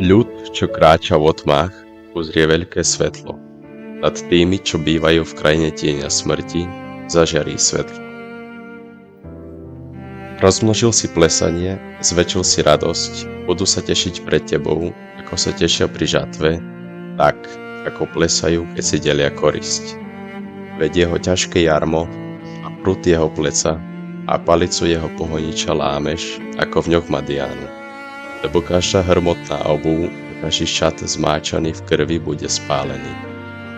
Ľud, čo kráča v tmách, uzrie veľké svetlo. Nad tými, čo bývajú v krajine tieňa smrti, zažiarí svetlo. Rozmnožil si plesanie, zväčšil si radosť, budú sa tešiť pred tebou, ako sa tešia pri žatve, tak, ako plesajú, keď si delia korisť. Veď jeho ťažké jarmo a prut jeho pleca a palicu jeho pohoniča lámeš, ako v ňoch Madiánu. Lebo každá hrmotná obuv, každý šat zmáčaný v krvi bude spálený.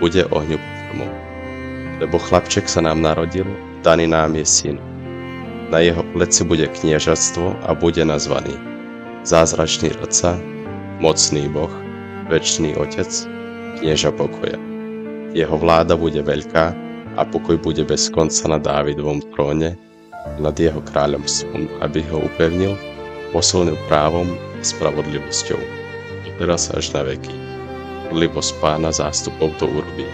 Bude ohňu pokrmom. Lebo chlapček sa nám narodil, daný nám je syn. Na jeho pleci bude kniežatstvo a bude nazvaný Zázračný radca, Mocný Boh, Večný Otec, Knieža pokoja. Jeho vláda bude veľká a pokoj bude bez konca na Dávidovom tróne, nad jeho kráľovstvom, aby ho upevnil, posilnil právom a spravodlivosťou. Teraz až na veky. Horlivosť Pána zástupov to urobí.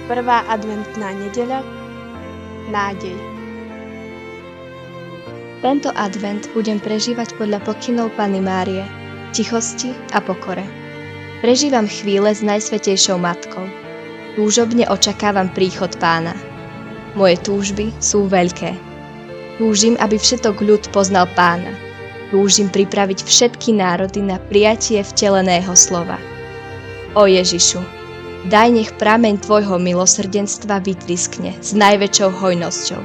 Prvá adventná nedeľa. Nádej. Tento advent budem prežívať podľa pokynov Panny Márie, tichosti a pokore. Prežívam chvíle s Najsvätejšou Matkou. Túžobne očakávam príchod Pána. Moje túžby sú veľké. Túžim, aby všetok ľud poznal Pána. Túžim pripraviť všetky národy na prijatie vteleného slova. O Ježišu, daj nech prameň tvojho milosrdenstva vytriskne s najväčšou hojnosťou,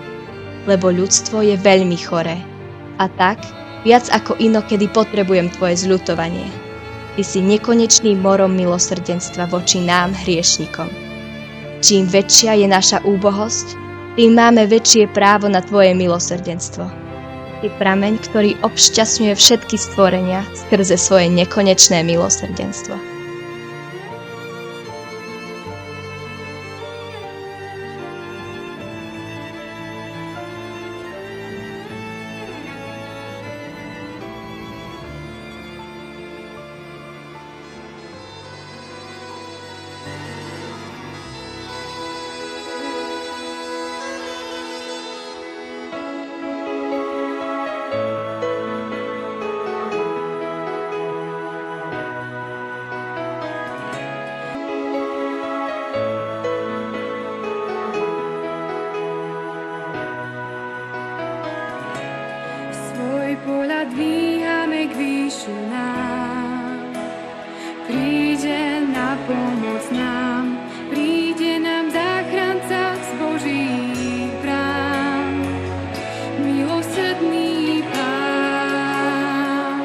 lebo ľudstvo je veľmi choré. A tak, viac ako inokedy potrebujem tvoje zľutovanie. Ty si nekonečným morom milosrdenstva voči nám, hriešnikom. Čím väčšia je naša úbohosť, tým máme väčšie právo na tvoje milosrdenstvo. Ty prameň, ktorý obšťastňuje všetky stvorenia skrze svoje nekonečné milosrdenstvo. Pohľad dvíhame k výšinám, príde na pomoc nám, príde nám záchranca z Božích brán, milosrdný Pán.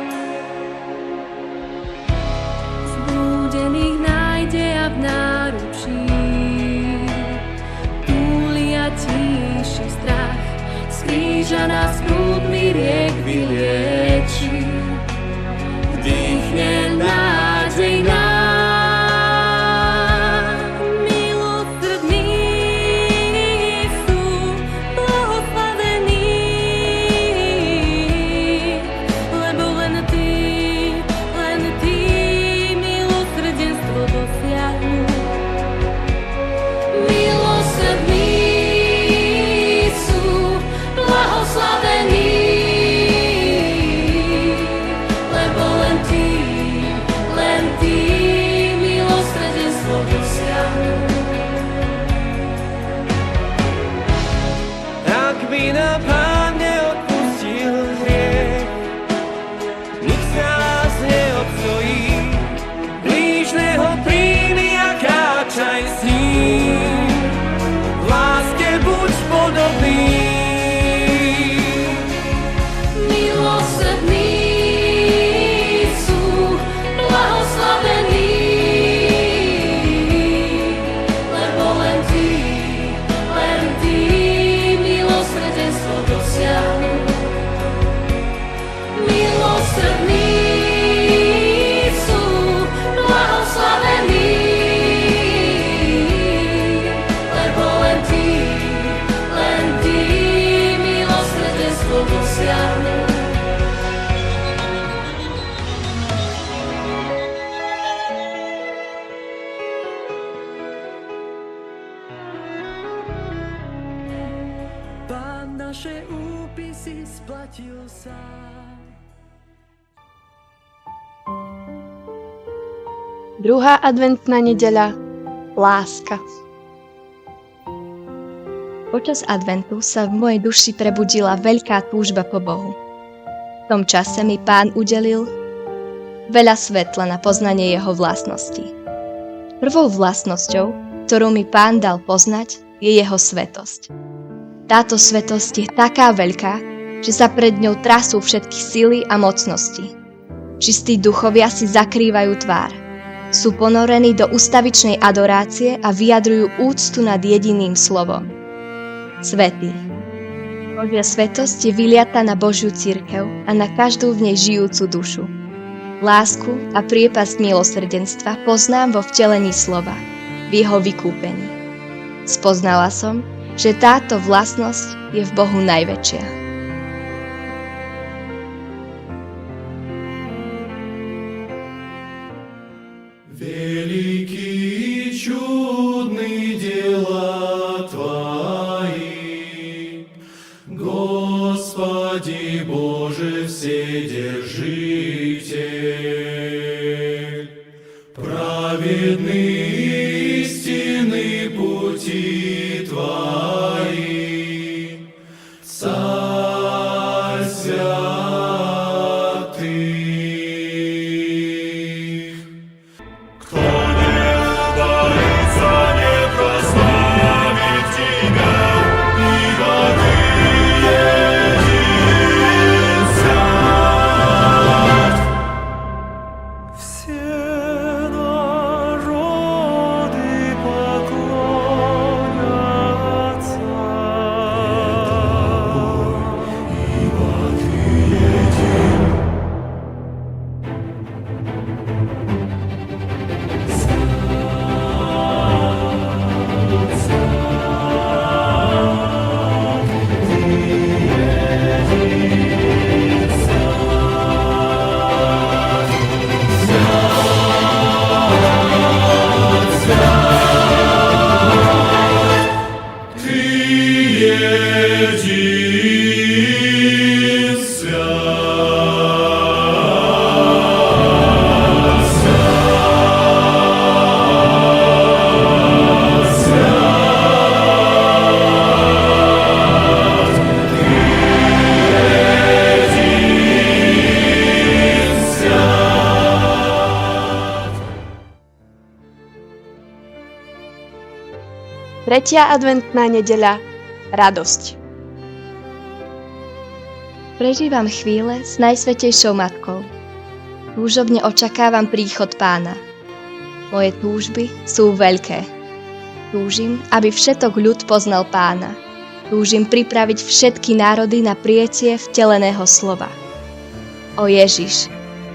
Zblúdených nájde a v náručí túli a tíši strach, z kríža nás prúdny riek vylieči, vdýchne nádej nám. Milosrdný sú, blahoslavení, lebo len Ty milosrdenstvo dosiahnu. Milosrdný sú, blahoslavení, si splatil sám. Druhá adventná nedeľa. Láska. Počas adventu sa v mojej duši prebudila veľká túžba po Bohu. V tom čase mi Pán udelil veľa svetla na poznanie jeho vlastností. Prvou vlastnosťou, ktorú mi Pán dal poznať, je jeho svätosť. Táto svätosť je taká veľká, že sa pred ňou trasú všetky sily a mocnosti. Čistí duchovia si zakrývajú tvár. Sú ponorení do ustavičnej adorácie a vyjadrujú úctu nad jediným slovom. Svätý. Božia svätosť je vyliata na Božiu cirkev a na každú v nej žijúcu dušu. Lásku a priepasť milosrdenstva poznám vo vtelení slova, v jeho vykúpení. Spoznala som, že táto vlastnosť je v Bohu najväčšia. Велики и чудны дела Твои, Господи Боже Вседержитель, праведны истинны пути Твои, Царь святый. Кто не убоится, не прославит Тебя, ибо Ты един свят. Все народы поклонятся, ибо Ты един. Tretia adventná nedeľa. Radosť. Prežívam chvíle s Najsvätejšou Matkou. Túžobne očakávam príchod Pána. Moje túžby sú veľké. Túžim, aby všetok ľud poznal Pána. Túžim pripraviť všetky národy na prijatie vteleného slova. O Ježiš,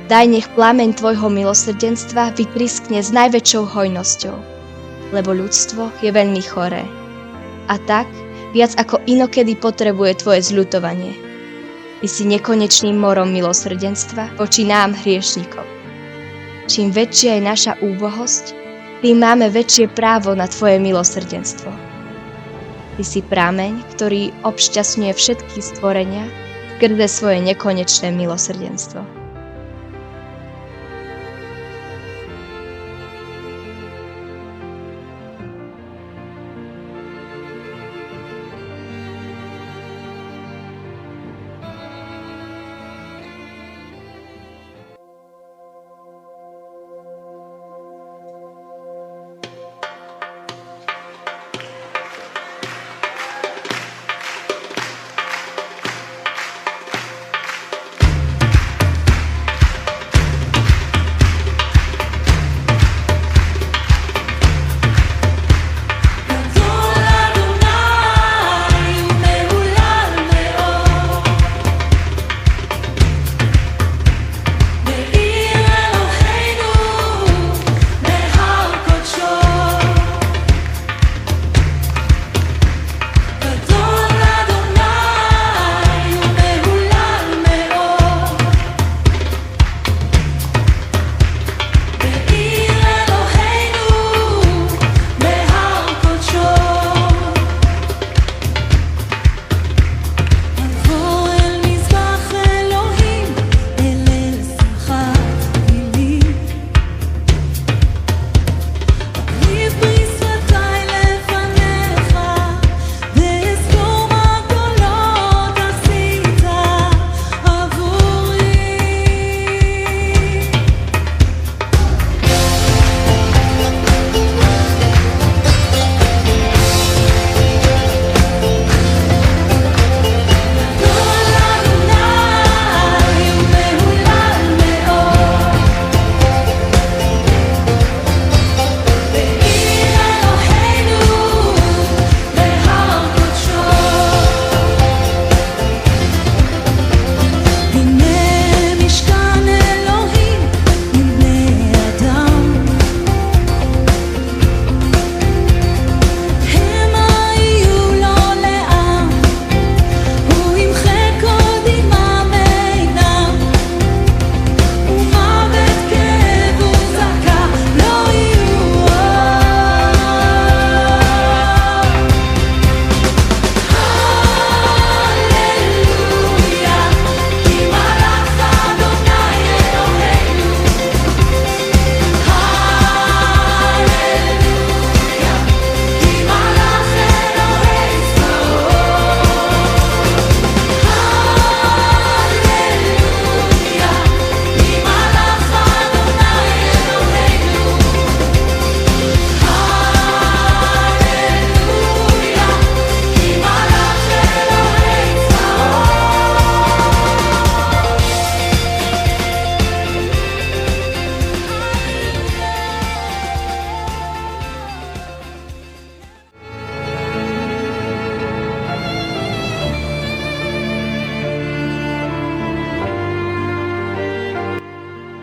daj nech plameň Tvojho milosrdenstva vytriskne s najväčšou hojnosťou, lebo ľudstvo je veľmi choré. A tak, viac ako inokedy potrebuje Tvoje zľutovanie. Ty si nekonečným morom milosrdenstva voči nám hriešnikom. Čím väčšia je naša úbohosť, tým máme väčšie právo na Tvoje milosrdenstvo. Ty si prameň, ktorý obšťastňuje všetky stvorenia skrze svoje nekonečné milosrdenstvo.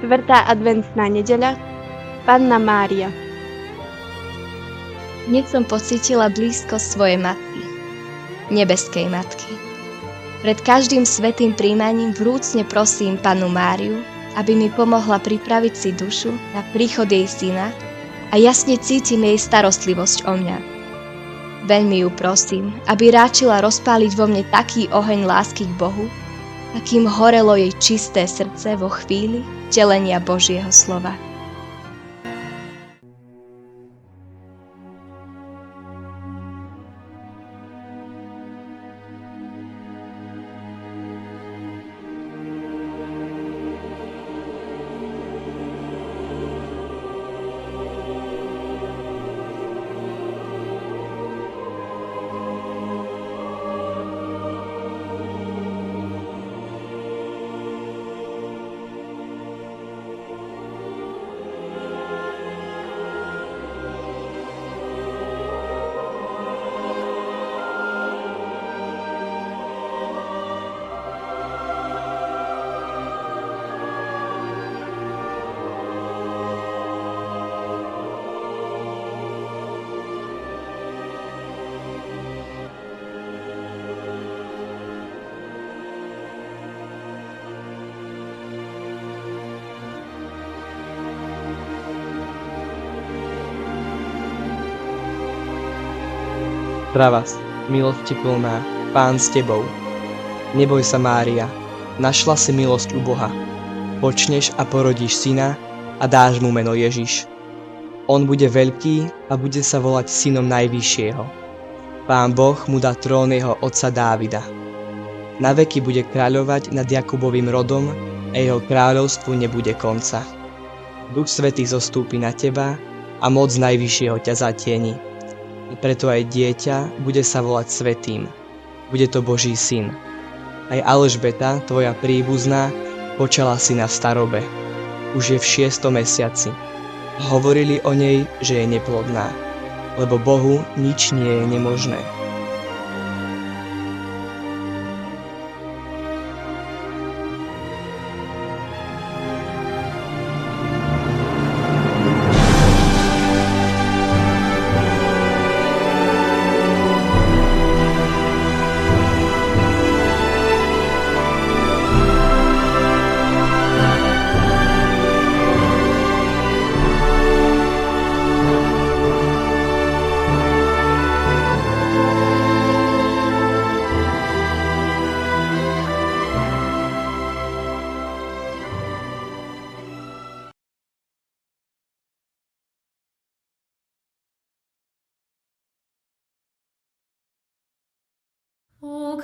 Štvrtá adventná nedeľa, Panna Mária. Hneď som pocítila blízkosť svojej matky, nebeskej matky. Pred každým svätým príjmaním vrúcne prosím Pannu Máriu, aby mi pomohla pripraviť si dušu na príchod jej syna a jasne cítim jej starostlivosť o mňa. Veľmi ju prosím, aby ráčila rozpáliť vo mne taký oheň lásky k Bohu, akým horelo jej čisté srdce vo chvíli vtelenia Božieho slova. Zdravás, milosti plná, Pán s tebou. Neboj sa, Mária, našla si milosť u Boha. Počneš a porodíš syna a dáš mu meno Ježiš. On bude veľký a bude sa volať synom Najvyššieho. Pán Boh mu dá trón jeho otca Dávida. Na veky bude kráľovať nad Jakubovým rodom a jeho kráľovstvu nebude konca. Duch Svätý zostúpi na teba a moc Najvyššieho ťa zatieni. Preto aj dieťa bude sa volať Svätým. Bude to Boží syn. Aj Alžbeta, tvoja príbuzná, počala syna v starobe. Už je v 6. mesiaci. Hovorili o nej, že je neplodná, lebo Bohu nič nie je nemožné. O